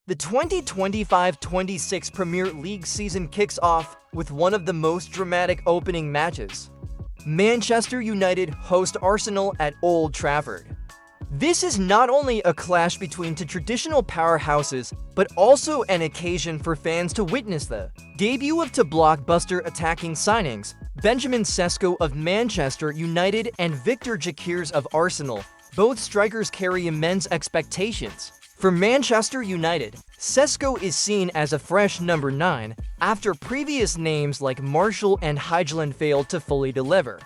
The 2025-26 Premier League season kicks off with one of the most dramatic opening matches. Manchester United host Arsenal at Old Trafford. This is not only a clash between two traditional powerhouses, but also an occasion for fans to witness the debut of two blockbuster attacking signings, Benjamin Sesko of Manchester United and Viktor Jakirs of Arsenal. Both strikers carry immense expectations. For Manchester United, Cesco is seen as a fresh number 9 after previous names like Martial and Højlund failed to fully deliver.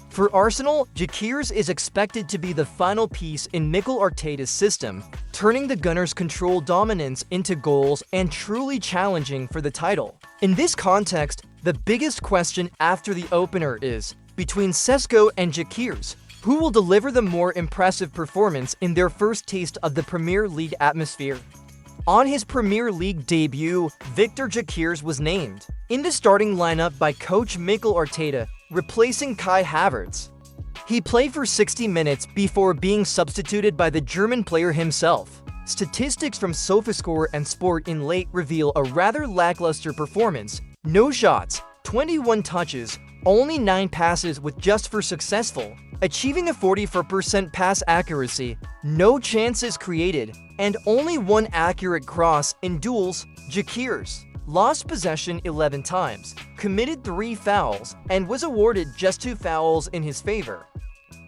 For Arsenal, Jakirs is expected to be the final piece in Mikel Arteta's system, turning the Gunners' control dominance into goals and truly challenging for the title. In this context, the biggest question after the opener is, between Cesco and Jakirs, who will deliver the more impressive performance in their first taste of the Premier League atmosphere? On his Premier League debut, Viktor Jakirs was named in the starting lineup by coach Mikel Arteta, replacing Kai Havertz. He played for 60 minutes before being substituted by the German player himself. Statistics from SofaScore and Sport in late reveal a rather lackluster performance. No shots, 21 touches, only 9 passes with just 4 successful, achieving a 44% pass accuracy, no chances created, and only 1 accurate cross in duels. Jakirs lost possession 11 times, committed 3 fouls, and was awarded just 2 fouls in his favor.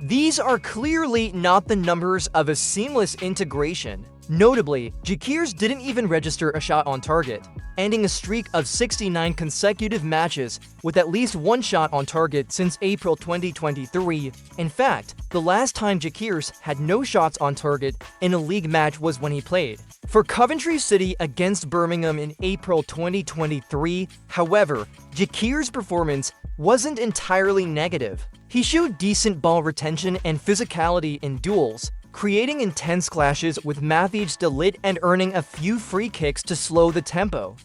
These are clearly not the numbers of a seamless integration. Notably, Jakirs didn't even register a shot on target, ending a streak of 69 consecutive matches with at least 1 shot on target since April 2023. In fact, the last time Jakirs had no shots on target in a league match was when he played for Coventry City against Birmingham in April 2023. However, Jakirs' performance wasn't entirely negative. He showed decent ball retention and physicality in duels, creating intense clashes with Matthijs de Ligt and earning a few free kicks to slow the tempo.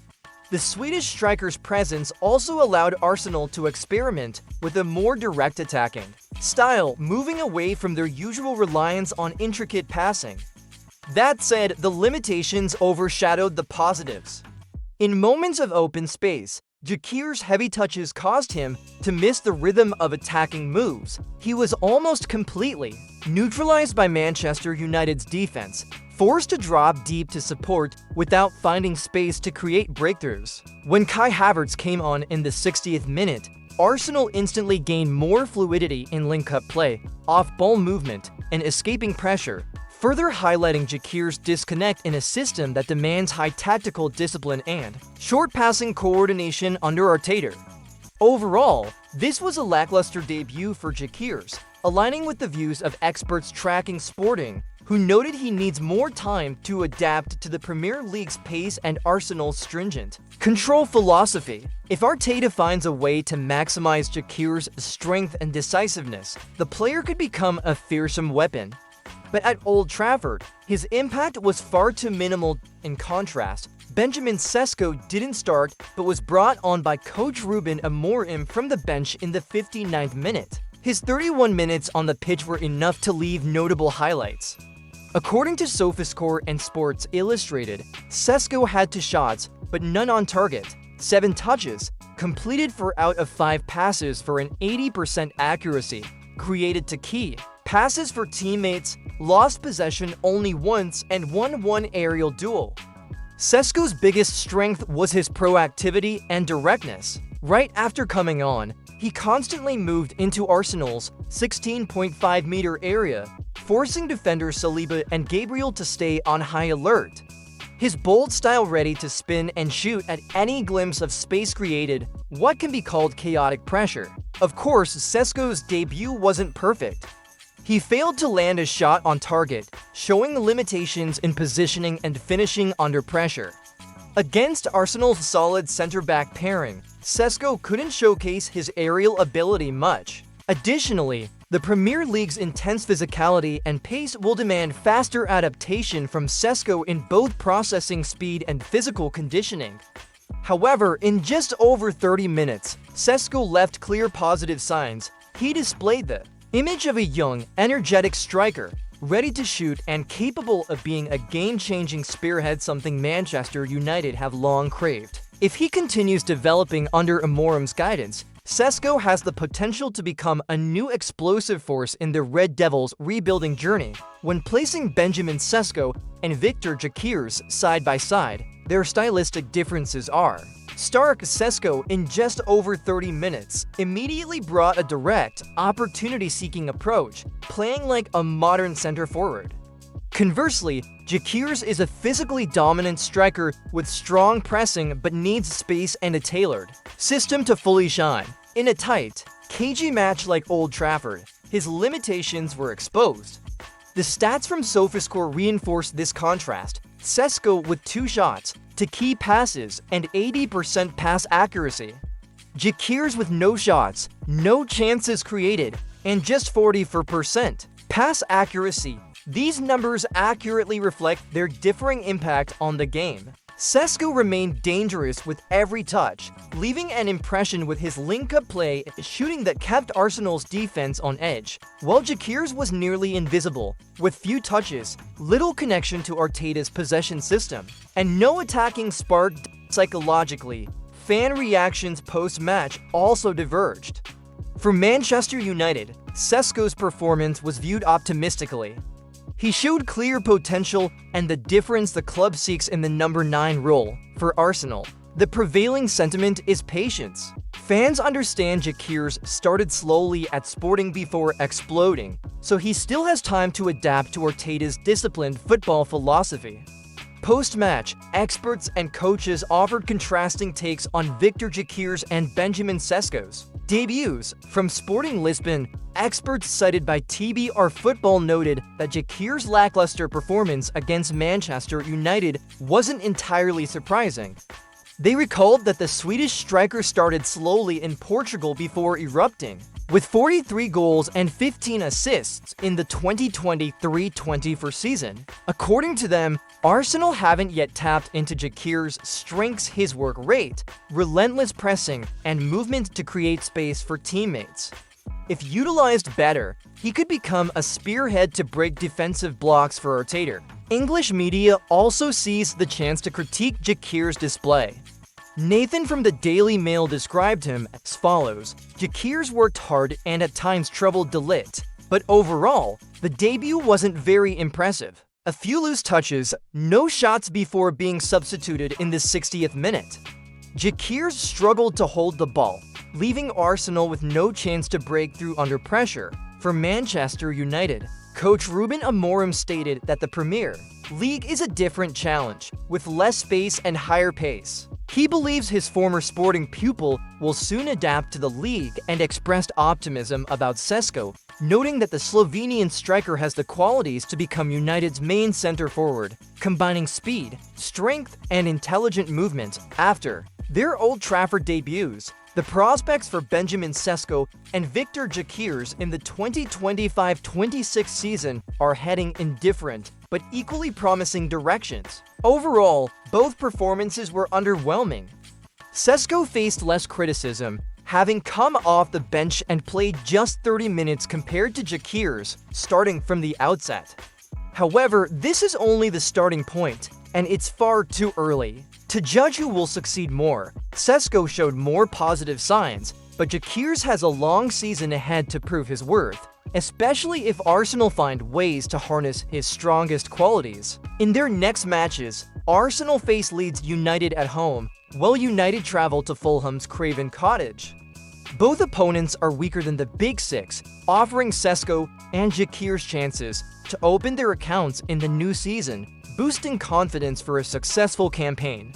The Swedish striker's presence also allowed Arsenal to experiment with a more direct attacking style, moving away from their usual reliance on intricate passing. That said, the limitations overshadowed the positives. In moments of open space, Jakirs' heavy touches caused him to miss the rhythm of attacking moves. He was almost completely neutralized by Manchester United's defense, forced to drop deep to support without finding space to create breakthroughs. When Kai Havertz came on in the 60th minute, Arsenal instantly gained more fluidity in link-up play, off-ball movement, and escaping pressure, further highlighting Jakirs' disconnect in a system that demands high tactical discipline and short passing coordination under Arteta. Overall, this was a lackluster debut for Jakirs, aligning with the views of experts tracking Sporting, who noted he needs more time to adapt to the Premier League's pace and Arsenal's stringent control philosophy. If Arteta finds a way to maximize Jakirs' strength and decisiveness, the player could become a fearsome weapon. But at Old Trafford, his impact was far too minimal. In contrast, Benjamin Sesko didn't start but was brought on by coach Ruben Amorim from the bench in the 59th minute. His 31 minutes on the pitch were enough to leave notable highlights. According to SofaScore and Sports Illustrated, Sesko had 2 shots, but none on target, 7 touches, completed 4 out of 5 passes for an 80% accuracy, created 2 key passes for teammates, lost possession only once, and won 1 aerial duel. Cesco's biggest strength was his proactivity and directness. Right after coming on, he constantly moved into Arsenal's 16.5-meter area, forcing defenders Saliba and Gabriel to stay on high alert. His bold style, ready to spin and shoot at any glimpse of space, created what can be called chaotic pressure. Of course, Cesco's debut wasn't perfect. He failed to land a shot on target, showing the limitations in positioning and finishing under pressure. Against Arsenal's solid center-back pairing, Cesco couldn't showcase his aerial ability much. Additionally, the Premier League's intense physicality and pace will demand faster adaptation from Cesco in both processing speed and physical conditioning. However, in just over 30 minutes, Cesco left clear positive signs. He displayed the image of a young, energetic striker, ready to shoot and capable of being a game-changing spearhead, something Manchester United have long craved. If he continues developing under Amorim's guidance, Cesco has the potential to become a new explosive force in the Red Devils' rebuilding journey. When placing Benjamin Cesco and Viktor Jakirs side by side, their stylistic differences are stark. Cesco, in just over 30 minutes, immediately brought a direct, opportunity-seeking approach, playing like a modern center forward. Conversely, Jakirs is a physically dominant striker with strong pressing but needs space and a tailored system to fully shine. In a tight, cagey match like Old Trafford, his limitations were exposed. The stats from SofaScore reinforce this contrast. Cesco with 2 shots to key passes and 80% pass accuracy. Jakirs with no shots, no chances created, and just 44% pass accuracy. These numbers accurately reflect their differing impact on the game. Cesco remained dangerous with every touch, leaving an impression with his link-up play, shooting that kept Arsenal's defense on edge, while Jakirs was nearly invisible, with few touches, little connection to Arteta's possession system, and no attacking spark. Psychologically, fan reactions post-match also diverged. For Manchester United, Cesco's performance was viewed optimistically. He showed clear potential and the difference the club seeks in the number 9 role. For Arsenal, the prevailing sentiment is patience. Fans understand Jakirs started slowly at Sporting before exploding, so he still has time to adapt to Arteta's disciplined football philosophy. Post-match, experts and coaches offered contrasting takes on Viktor Jakirs and Benjamin Cesco's debuts. From Sporting Lisbon, experts cited by TBR Football noted that Jakirs' lackluster performance against Manchester United wasn't entirely surprising. They recalled that the Swedish striker started slowly in Portugal before erupting, with 43 goals and 15 assists in the 2023-24 season. According to them, Arsenal haven't yet tapped into Jakirs' strengths: his work rate, relentless pressing, and movement to create space for teammates. If utilized better, he could become a spearhead to break defensive blocks for Arteta. English media also seized the chance to critique Jakirs' display. Nathan from the Daily Mail described him as follows: Jakirs worked hard and at times troubled De Ligt, but overall, the debut wasn't very impressive. A few loose touches, no shots before being substituted in the 60th minute. Jakirs struggled to hold the ball, leaving Arsenal with no chance to break through under pressure. For Manchester United, coach Ruben Amorim stated that the Premier League is a different challenge, with less space and higher pace. He believes his former Sporting pupil will soon adapt to the league and expressed optimism about Cesco, noting that the Slovenian striker has the qualities to become United's main center forward, combining speed, strength, and intelligent movement. After their Old Trafford debuts, the prospects for Benjamin Cesco and Viktor Jakirs in the 2025-26 season are heading in different but equally promising directions. Overall, both performances were underwhelming. Cesco faced less criticism, having come off the bench and played just 30 minutes compared to Jakirs, starting from the outset. However, this is only the starting point, and it's far too early to judge who will succeed more. Cesco showed more positive signs, but Jakirs has a long season ahead to prove his worth, especially if Arsenal find ways to harness his strongest qualities. In their next matches, Arsenal face Leeds United at home, while United travel to Fulham's Craven Cottage. Both opponents are weaker than the Big Six, offering Cesco and Jakirs chances to open their accounts in the new season, boosting confidence for a successful campaign.